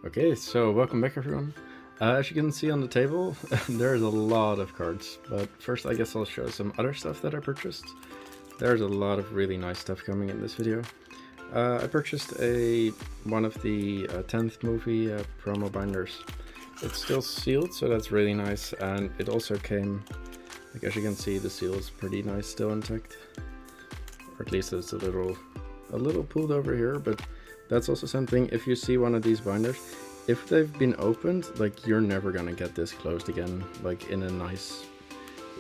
Okay, so welcome back everyone. As you can see on the table, there's a lot of cards, but first I guess I'll show some other stuff that I purchased. There's a lot of really nice stuff coming in this video. I purchased one of the 10th movie promo binders. It's still sealed, so that's really nice, and it also came, like as you can see, the seal is pretty nice, still intact. Or at least it's a little pulled over here, but that's also something. If you see one of these binders, if they've been opened, like you're never gonna get this closed again, like in a nice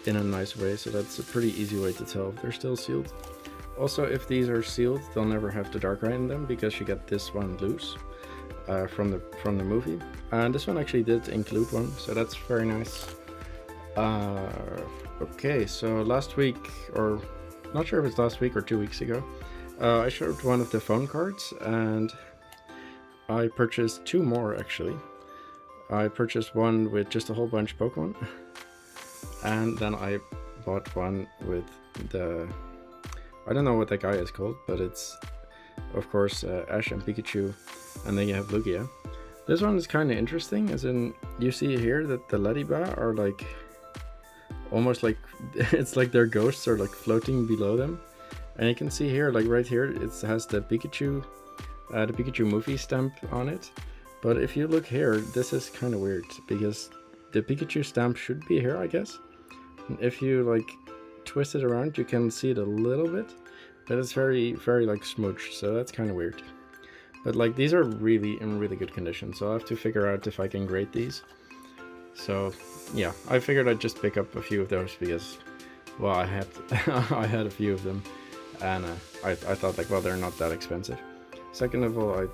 way. So that's a pretty easy way to tell if they're still sealed. Also, if these are sealed, they'll never have the dark ride in them because you get this one loose from the movie. And this one actually did include one, so that's very nice. Okay, so last week, or not sure if it's last week or 2 weeks ago, I showed one of the phone cards, and I purchased two more actually. I purchased one with just a whole bunch of Pokemon, and then I bought one with I don't know what that guy is called, but it's of course Ash and Pikachu, and then you have Lugia. This one is kind of interesting, as in you see here that the Lediba are like almost like it's like their ghosts are like floating below them. And you can see here, like right here, it has the Pikachu movie stamp on it. But if you look here, this is kind of weird because the Pikachu stamp should be here, I guess. And if you like twist it around, you can see it a little bit, but it's very, very like smooched, so that's kind of weird. But like these are really in really good condition, so I'll have to figure out if I can grade these. So yeah, I figured I'd just pick up a few of those because, well, I had I had a few of them. And I thought like, well, they're not that expensive. Second of all,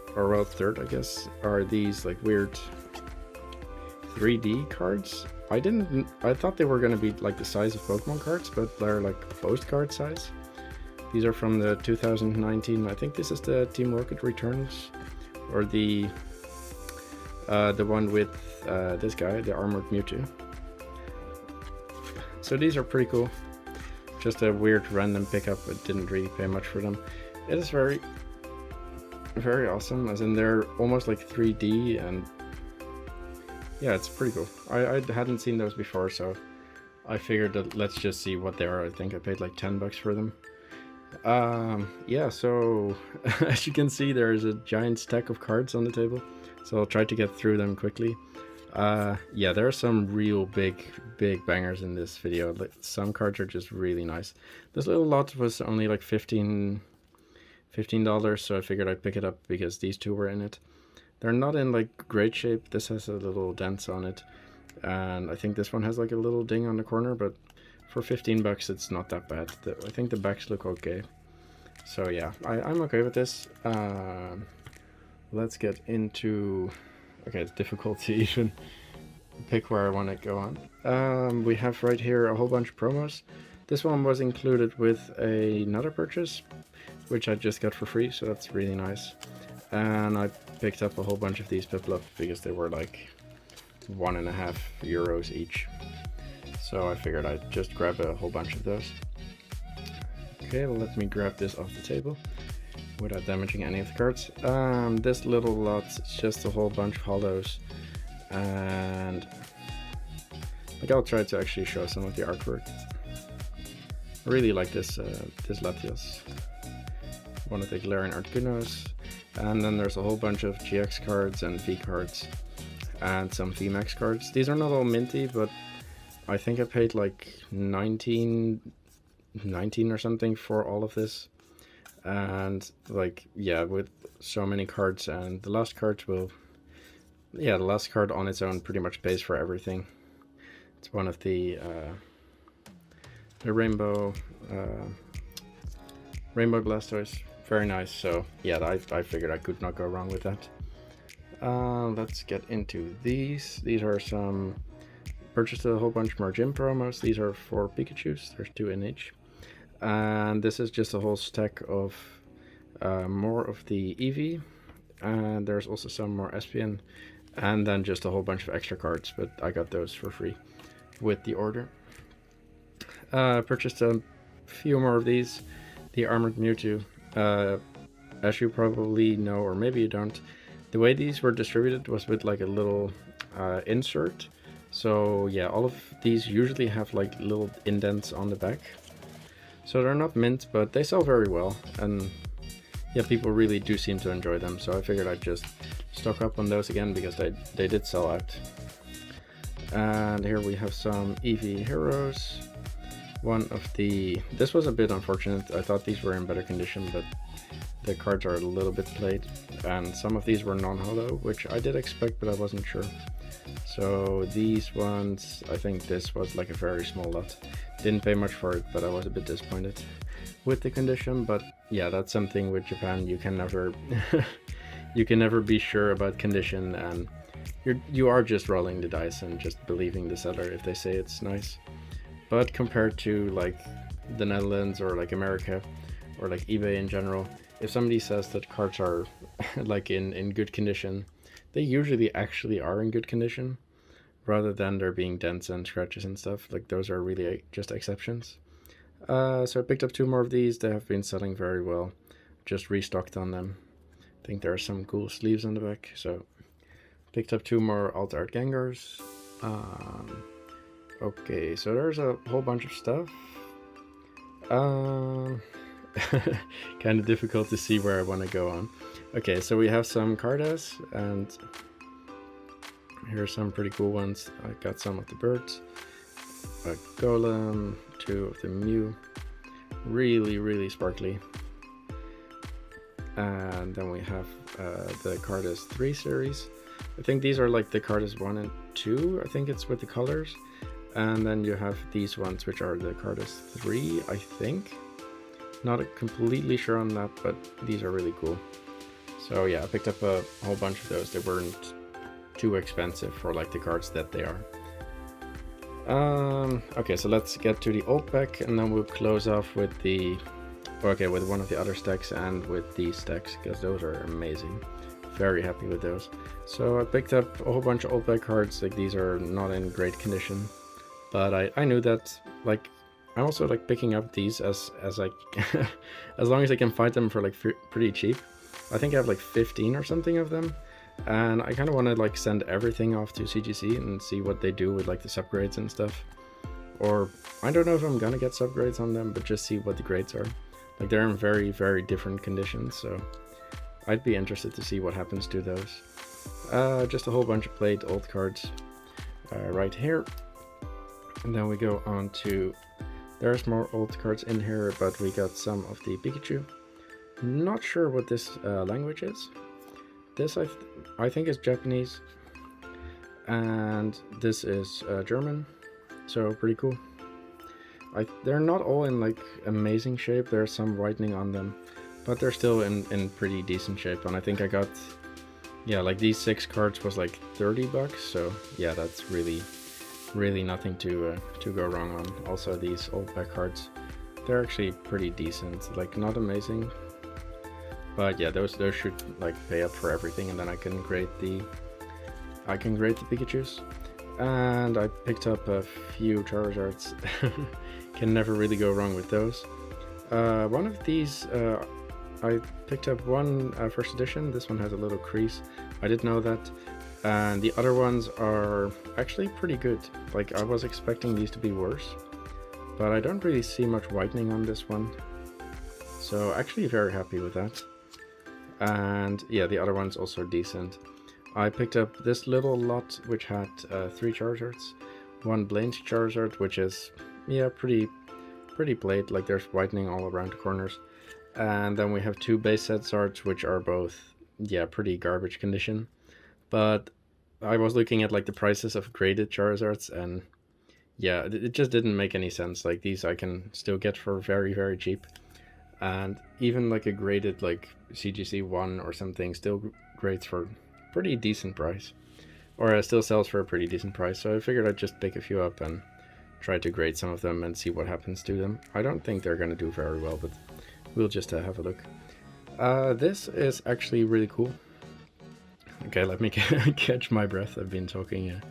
third, I guess, are these like weird 3D cards. I thought they were going to be like the size of Pokemon cards, but they're like postcard size. These are from the 2019, I think this is the Team Rocket Returns, or the one with this guy, the Armored Mewtwo. So these are pretty cool. Just a weird random pickup, but didn't really pay much for them. It is very, very awesome, as in they're almost like 3D, and yeah, it's pretty cool. I hadn't seen those before, so I figured that let's just see what they are. I think I paid like $10 for them. Yeah, so as you can see, there is a giant stack of cards on the table, so I'll try to get through them quickly. Yeah, there are some real big bangers in this video. Some cards are just really nice. This little lot was only like $15, so I figured I'd pick it up because these two were in it. They're not in like great shape. This has a little dents on it, and I think this one has like a little ding on the corner, but for $15 it's not that bad. I think the backs look okay. So yeah, I'm okay with this. Let's get into... Okay, it's difficult to even pick where I want to go on. We have right here a whole bunch of promos. This one was included with another purchase, which I just got for free, so that's really nice. And I picked up a whole bunch of these Piplup because they were like €1.50 each. So I figured I'd just grab a whole bunch of those. Okay, well, let me grab this off the table without damaging any of the cards. This little lot is just a whole bunch of hollows, and like I'll try to actually show some of the artwork. I really like this Latios, one of the Galarian Articunos, and then there's a whole bunch of GX cards and V cards and some VMAX cards. These are not all minty, but I think I paid like 19 or something for all of this. And like, yeah, with so many cards, and the last card on its own pretty much pays for everything. It's one of the Rainbow Blastoise. Very nice. So yeah, I figured I could not go wrong with that. Let's get into these. These are some... Purchased a whole bunch more gym promos. These are for Pikachus. There's 2 in each. And this is just a whole stack of more of the Eevee, and there's also some more Espion, and then just a whole bunch of extra cards, but I got those for free with the order. Purchased a few more of these. The Armored Mewtwo, as you probably know, or maybe you don't, The way these were distributed was with like a little insert. So yeah, all of these usually have like little indents on the back. So they're not mint, but they sell very well. And yeah, people really do seem to enjoy them. So I figured I'd just stock up on those again because they did sell out. And here we have some Eevee Heroes. This was a bit unfortunate. I thought these were in better condition, but the cards are a little bit played. And some of these were non-holo, which I did expect, but I wasn't sure. So these ones, I think this was like a very small lot. Didn't pay much for it, but I was a bit disappointed with the condition. But yeah, that's something with Japan, you can never you can never be sure about condition, and you are just rolling the dice and just believing the seller if they say it's nice. But compared to like the Netherlands or like America or like eBay in general, if somebody says that cards are like in good condition, they usually actually are in good condition, rather than there being dents and scratches and stuff. Like those are really just exceptions. So I picked up 2 more of these. They have been selling very well. Just restocked on them. I think there are some cool sleeves on the back. So picked up 2 more Alt Art Gengars. Okay, so there's a whole bunch of stuff. Kind of difficult to see where I want to go on. Okay, so we have some Cardas, and here are some pretty cool ones. I got some of the birds, a Golem, 2 of the Mew, really sparkly. And then we have the Cardas 3 series. I think these are like the Cardas 1 and 2, I think it's with the colors. And then you have these ones, which are the Cardas 3, I think. Not completely sure on that, but these are really cool. So yeah, I picked up a whole bunch of those. They weren't too expensive for like the cards that they are. Okay, so let's get to the old pack, and then we'll close off with with one of the other stacks and with these stacks, because those are amazing. Very happy with those. So I picked up a whole bunch of old pack cards. Like these are not in great condition, but I knew that like I also like picking up these as like as long as I can find them for like pretty cheap. I think I have like 15 or something of them, and I kind of want to like send everything off to CGC and see what they do with like the subgrades and stuff. Or I don't know if I'm gonna get subgrades on them, but just see what the grades are. Like they're in very different conditions, so I'd be interested to see what happens to those. Just a whole bunch of played old cards right here, and then we go on to, there's more old cards in here, but we got some of the Pikachu. Not sure what this language is. This I think is Japanese, and this is German, so pretty cool. They're not all in like amazing shape. There's some whitening on them, but they're still in pretty decent shape. And I think I got, yeah, like these 6 cards was like $30, so yeah, that's really nothing to go wrong on. Also these old pack cards, they're actually pretty decent, like not amazing, but yeah, those should like pay up for everything, and then I can grade the Pikachus. And I picked up a few Charizards. Can never really go wrong with those. One of these, I picked up one first edition. This one has a little crease. I didn't know that. And the other ones are actually pretty good. Like I was expecting these to be worse, but I don't really see much whitening on this one. So actually very happy with that. And yeah, the other one's also decent. I picked up this little lot which had 3 Charizards. One Blaine Charizard, which is, yeah, pretty played. Like there's whitening all around the corners. And then we have 2 base set Zards, which are both, yeah, pretty garbage condition. But I was looking at like the prices of graded Charizards, and yeah, it just didn't make any sense. Like these I can still get for very cheap, and even like a graded like CGC 1 or something still grades for pretty decent price, or still sells for a pretty decent price. So I figured I'd just pick a few up and try to grade some of them and see what happens to them. I don't think they're gonna do very well, but we'll just have a look. This is actually really cool. Okay, let me catch my breath. I've been talking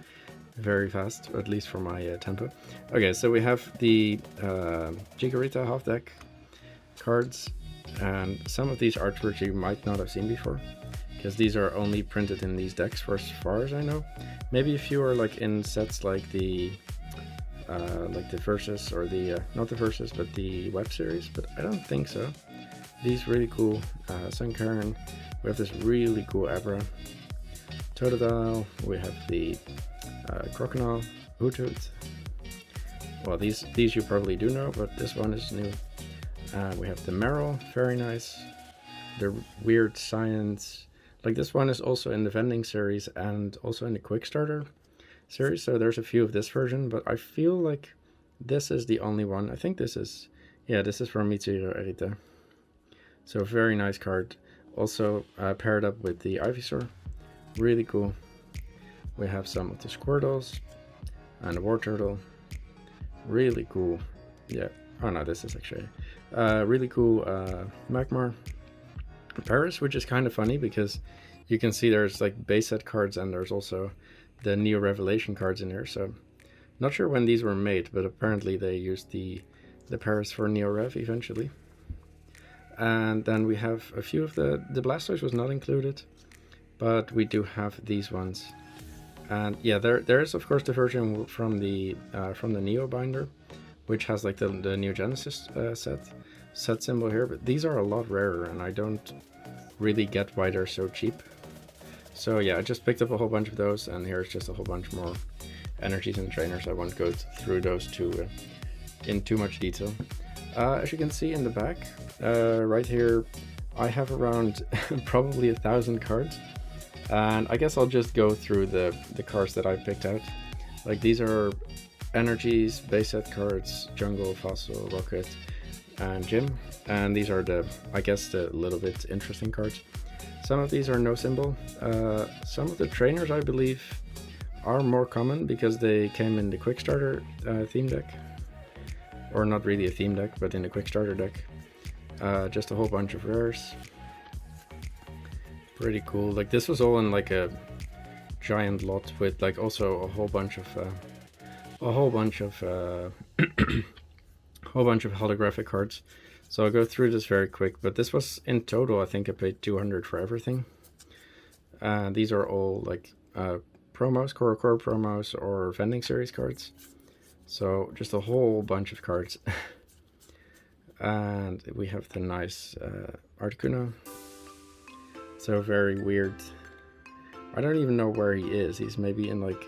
very fast, at least for my tempo. Okay, so we have the Chikorita half deck cards, and some of these artworks you might not have seen before. because these are only printed in these decks for as far as I know. Maybe a few are like in sets like the Versus, or the not the Versus but the web series, but I don't think so. These really cool Suncairn. We have this really cool Abra, Totodile. We have the Crocodile, Hoothoot. Well, these you probably do know, but this one is new. We have the Meryl, very nice. The Weird Science. Like, this one is also in the vending series and also in the quick starter series, so there's a few of this version, but I feel like this is the only one. I think this is, yeah, this is from Mewtwo Erita. So very nice card. Also paired up with the Ivysaur. Really cool. We have some of the Squirtles and the War Turtle. Really cool. Yeah. Oh no, this is actually really cool Magmar. Paris, which is kind of funny because you can see there's like base set cards and there's also the Neo Revelation cards in here. So not sure when these were made, but apparently they used the Paris for Neo Rev eventually. And then we have a few of the Blastoise was not included, but we do have these ones. And yeah, there is of course the version from the Neo binder, which has like the Neo Genesis set symbol here, but these are a lot rarer and I don't really get why they're so cheap. So yeah, I just picked up a whole bunch of those, and here's just a whole bunch more energies and trainers. I won't go through those in too much detail. As you can see in the back, right here, I have around probably 1,000 cards, and I guess I'll just go through the cards that I picked out. Like, these are energies, base set cards, Jungle, Fossil, Rocket, and Gym, and these are the little bit interesting cards. Some of these are no symbol. Some of the trainers, I believe, are more common because they came in the quick starter theme deck, or not really a theme deck, but in the quick starter deck. Just a whole bunch of rares. Pretty cool. Like, this was all in like a giant lot with like also a whole bunch of holographic cards. So I'll go through this very quick, but this was in total, I think I paid 200 for everything. These are all like promos, core promos, or vending series cards. So just a whole bunch of cards. And we have the nice Articuno. So very weird. I don't even know where he is. He's maybe in like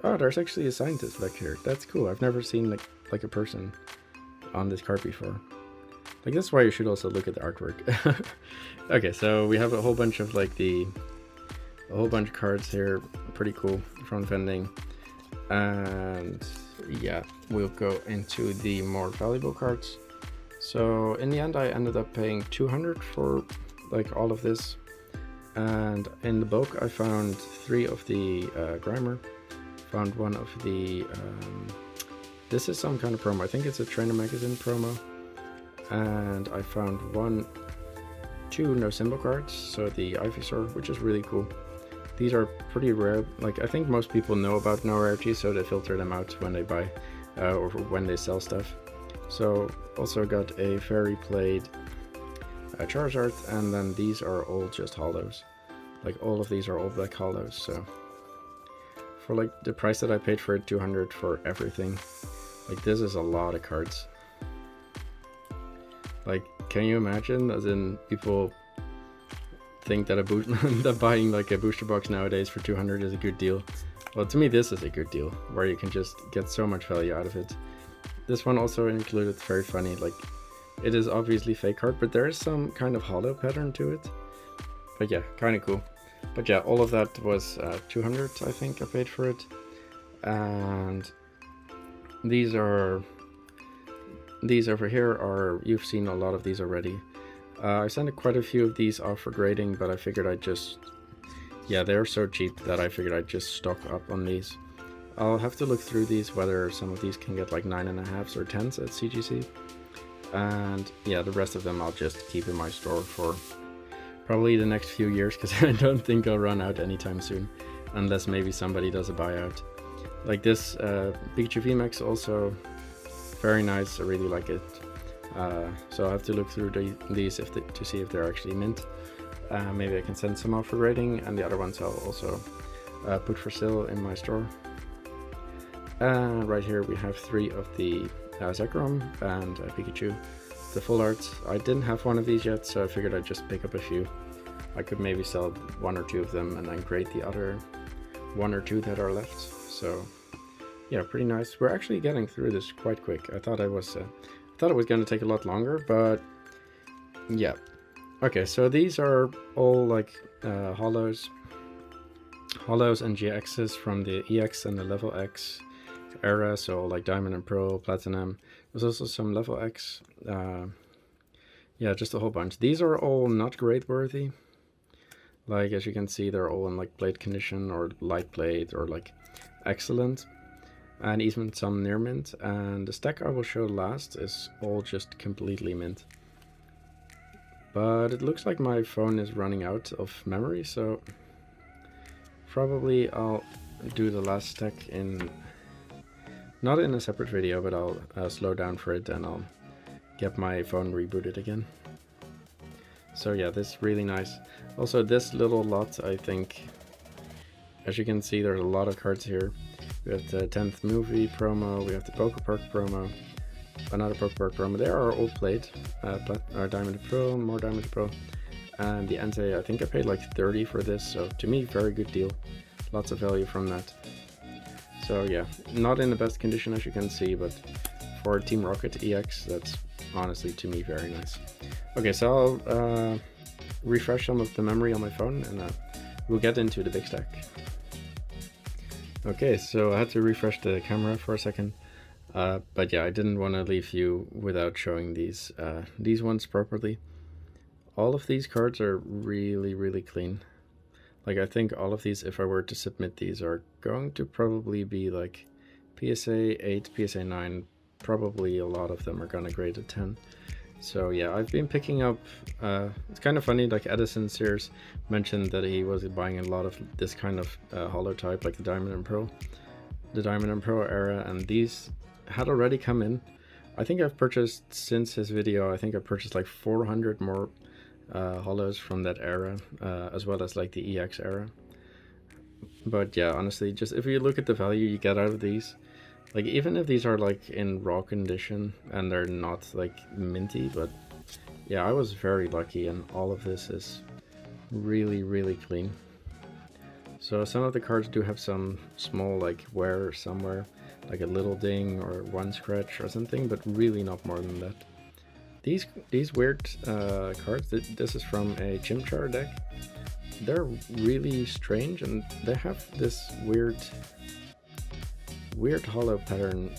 oh, there's actually a scientist back here. That's cool. I've never seen like a person on this card before. Like, that's why you should also look at the artwork. Okay, so we have a whole bunch of cards here. Pretty cool from vending. And yeah, we'll go into the more valuable cards. So in the end, I ended up paying 200 for like all of this. And in the bulk, I found 3 of the Grimer. Found 1 of the this is some kind of promo. I think it's a Trainer Magazine promo. And I found 2 no symbol cards. So the Ivysaur, which is really cool. These are pretty rare. Like, I think most people know about no rarity, so they filter them out when they buy or when they sell stuff. So also got a Fairy Played Charizard, and then these are all just hollows. Like, all of these are all black hollows. So for like the price that I paid for it, 200 for everything. Like, this is a lot of cards. Like, can you imagine? As in, people think that that buying like a booster box nowadays for 200 is a good deal. Well, to me, this is a good deal where you can just get so much value out of it. This one also included, very funny, like, it is obviously fake card, but there is some kind of hollow pattern to it. But yeah, kind of cool. But yeah, all of that was 200, I think I paid for it. And these over here are, you've seen a lot of these already. I sent quite a few of these off for grading, but I figured they're so cheap that I figured I'd just stock up on these. I'll have to look through these, whether some of these can get like 9.5s or 10s at CGC. And yeah, the rest of them I'll just keep in my store for probably the next few years, because I don't think I'll run out anytime soon, unless maybe somebody does a buyout. Like this Pikachu VMAX, also very nice, I really like it. So I'll have to look through these to see if they're actually mint. Maybe I can send some off for grading, and the other ones I'll also put for sale in my store. Right here we have 3 of the Zekrom and Pikachu, the full arts. I didn't have one of these yet, so I figured I'd just pick up a few. I could maybe sell 1 or 2 of them and then grade the other 1 or 2 that are left. So yeah, pretty nice. We're actually getting through this quite quick. I thought it was going to take a lot longer, but yeah. Okay, so these are all like hollows and GXs from the EX and the level X era, so like Diamond and Pearl, Platinum. There's also some level X. Yeah, just a whole bunch. These are all not grade worthy. Like, as you can see, they're all in like plate condition or light plate or like excellent, and even some near mint. And the stack I will show last is all just completely mint. But it looks like my phone is running out of memory, so probably I'll do the last stack not in a separate video, but I'll slow down for it and I'll get my phone rebooted again. So yeah, this is really nice. Also, this little lot, I think, as you can see, there's a lot of cards here. We have the 10th movie promo, we have the Poke Park promo, another Poke Park promo. They are all plate, Diamond and Pearl, more Diamond and Pearl, and the Entei, I think I paid like 30 for this, so to me, very good deal. Lots of value from that. So yeah, not in the best condition as you can see, but for Team Rocket EX, that's honestly to me very nice. Okay, so I'll refresh some of the memory on my phone and we'll get into the big stack. Okay, so I had to refresh the camera for a second, but yeah, I didn't want to leave you without showing these ones properly. All of these cards are really, really clean. Like, I think all of these, if I were to submit these, are going to probably be like PSA 8, PSA 9, probably a lot of them are gonna grade a 10. So yeah, I've been picking up, it's kind of funny, like Edison Sears mentioned that he was buying a lot of this kind of holo type, like the Diamond and Pearl era, and these had already come in. I think I've purchased, since his video, I think I purchased like 400 more holos from that era, as well as like the EX era. But yeah, honestly, just if you look at the value you get out of these, like even if these are like in raw condition and they're not like minty, but yeah, I was very lucky and all of this is really, really clean. So some of the cards do have some small like wear somewhere, like a little ding or one scratch or something, but really not more than that. These weird cards, this is from a Chimchar deck. They're really strange and they have this weird holo pattern.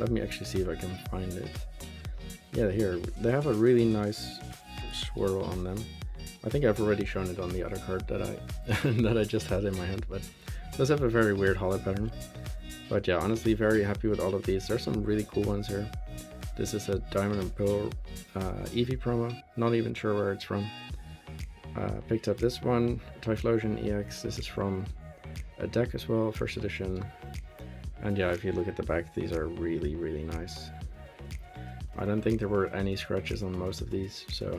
Let me actually see if I can find it. Yeah, here, they have a really nice swirl on them. I think I've already shown it on the other card that I just had in my hand, but it does have a very weird holo pattern. But yeah, honestly, very happy with all of these. There's some really cool ones here. This is a Diamond and Pearl Eevee promo, not even sure where it's from. Picked up this one, Typhlosion EX. This is from a deck as well, first edition. And yeah, if you look at the back, these are really, really nice. I don't think there were any scratches on most of these, so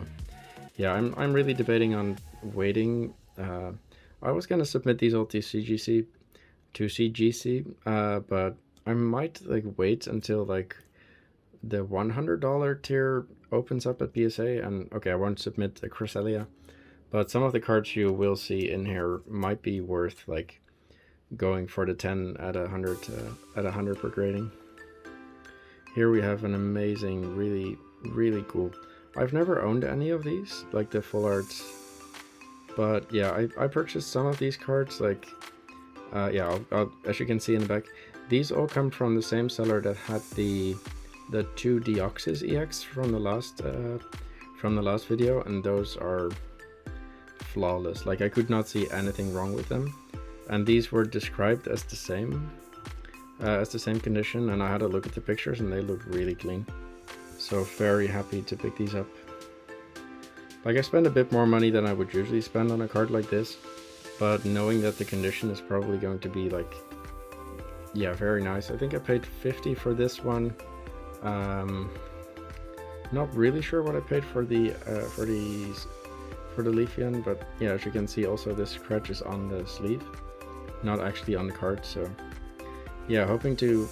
yeah, I'm really debating on waiting. I was gonna submit these all to CGC, but I might like wait until like the $100 tier opens up at PSA, and okay, I won't submit a Cresselia, but some of the cards you will see in here might be worth like going for the 10 at 100 per grading. Here we have an amazing, really, really cool. I've never owned any of these, like the full arts, but yeah, I purchased some of these cards. Like, yeah, as you can see in the back, these all come from the same seller that had the 2 Deoxys EX from the last video, and those are flawless. Like, I could not see anything wrong with them, and these were described as the same condition, and I had a look at the pictures and they look really clean. So very happy to pick these up. Like, I spent a bit more money than I would usually spend on a card like this, but knowing that the condition is probably going to be like, yeah, very nice. I think I paid 50 for this one. Not really sure what I paid for the for the Leafeon, but yeah, as you can see, also this scratch is on the sleeve, not actually on the card. So yeah, hoping to,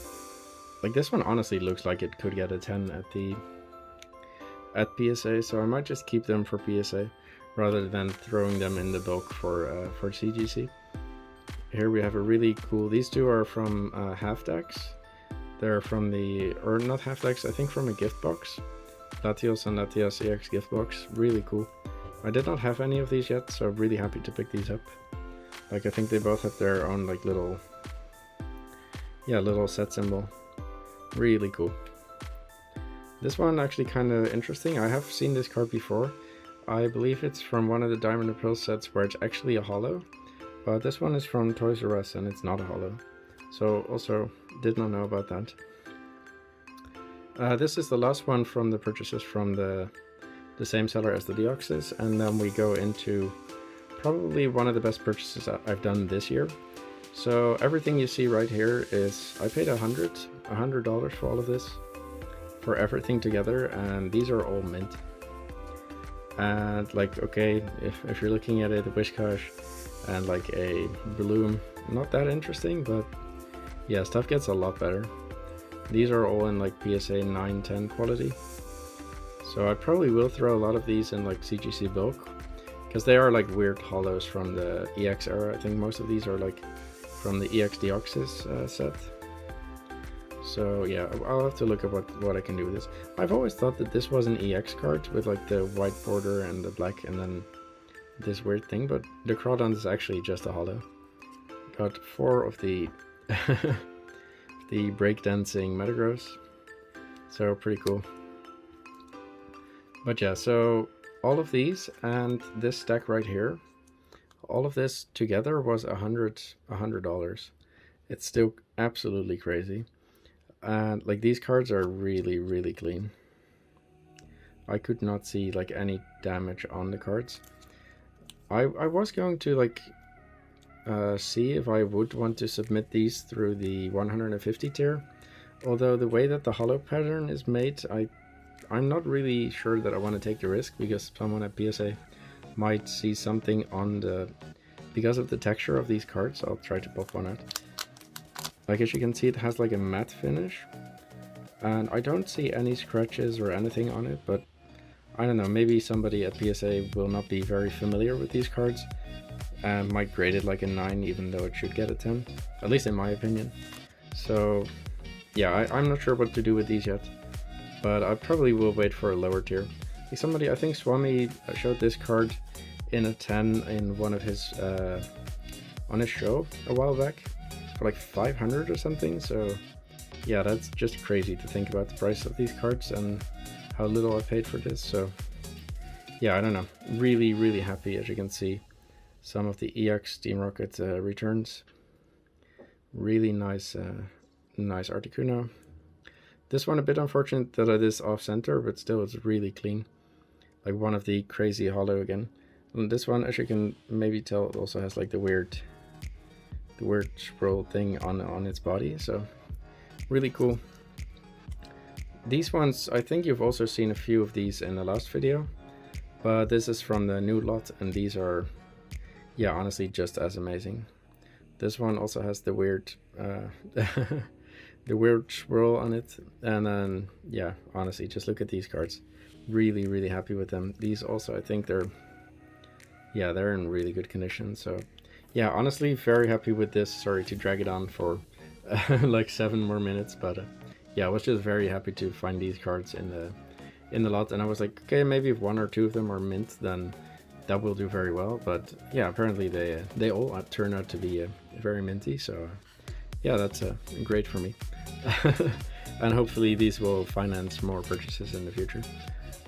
like, this one honestly looks like it could get a 10 at PSA, so I might just keep them for PSA rather than throwing them in the bulk for CGC. Here we have a really cool, these two are from Half Decks. They're from the, or not Half Decks, I think from a gift box. Latios and Latias EX gift box, really cool. I did not have any of these yet, so I'm really happy to pick these up. Like, I think they both have their own like little, yeah, little set symbol. Really cool. This one actually kind of interesting. I have seen this card before. I believe it's from one of the Diamond and Pearl sets where it's actually a holo, but this one is from Toys R Us and it's not a holo. So also did not know about that. This is the last one from the purchases from the same seller as the Deoxys, and then we go into probably one of the best purchases I've done this year. So everything you see right here is, I paid $100 for all of this, for everything together, and these are all mint. And like, okay, if you're looking at it, a Wishcash and like a Bloom, not that interesting, but yeah, stuff gets a lot better. These are all in like PSA 9-10 quality. So I probably will throw a lot of these in like CGC bulk, because they are like weird holos from the EX era. I think most of these are like from the EX Deoxys set. So yeah, I'll have to look at what I can do with this. I've always thought that this was an EX card with like the white border and the black and then this weird thing, but the Crawdon is actually just a holo. Got 4 of the the breakdancing Metagross, so pretty cool. But yeah, so all of these and this stack right here, all of this together was $100. It's still absolutely crazy. And like, these cards are really, really clean. I could not see like any damage on the cards. I was going to like see if I would want to submit these through the 150 tier, although the way that the holo pattern is made, I'm not really sure that I want to take the risk, because someone at PSA might see something on the, because of the texture of these cards. I'll try to pop one out. Like, as you can see, it has like a matte finish, and I don't see any scratches or anything on it, but I don't know, maybe somebody at PSA will not be very familiar with these cards and might grade it like a 9 even though it should get a 10, at least in my opinion. So yeah, I'm not sure what to do with these yet, but I probably will wait for a lower tier. Like, somebody, I think Swami showed this card in a 10 in one of his on his show a while back for like 500 or something. So yeah, that's just crazy to think about the price of these cards and how little I paid for this. So yeah, I don't know, really, really happy. As you can see, some of the EX Steam Rocket returns. Really nice, nice Articuno. This one a bit unfortunate that it is off center, but still it's really clean. Like one of the crazy holo again. And this one, as you can maybe tell, it also has like the weird scroll thing on its body. So really cool. These ones, I think you've also seen a few of these in the last video, but this is from the new lot, and these are, yeah, honestly just as amazing. This one also has the weird the weird swirl on it, and then yeah, honestly, just look at these cards. Really, really happy with them. These also, I think they're in really good condition. So yeah, honestly, very happy with this. Sorry to drag it on for like 7 more minutes, but yeah, I was just very happy to find these cards in the lot, and I was like, okay, maybe if 1 or 2 of them are mint, then that will do very well. But yeah, apparently they all turn out to be very minty. So yeah, that's great for me. And hopefully these will finance more purchases in the future.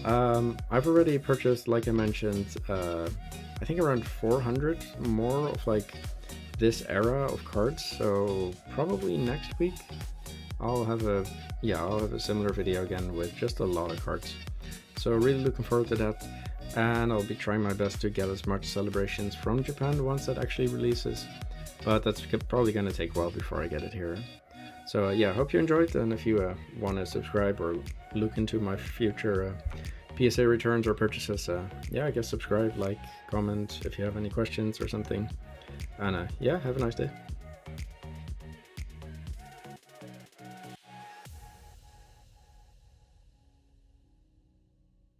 I've already purchased, like I mentioned, I think around 400 more of like this era of cards. So probably next week I'll have a similar video again with just a lot of cards. So really looking forward to that, and I'll be trying my best to get as much celebrations from Japan once that actually releases, but that's probably going to take a while before I get it here. So yeah, hope you enjoyed, and if you want to subscribe or look into my future PSA returns or purchases, yeah, I guess subscribe, like, comment if you have any questions or something. And yeah, have a nice day.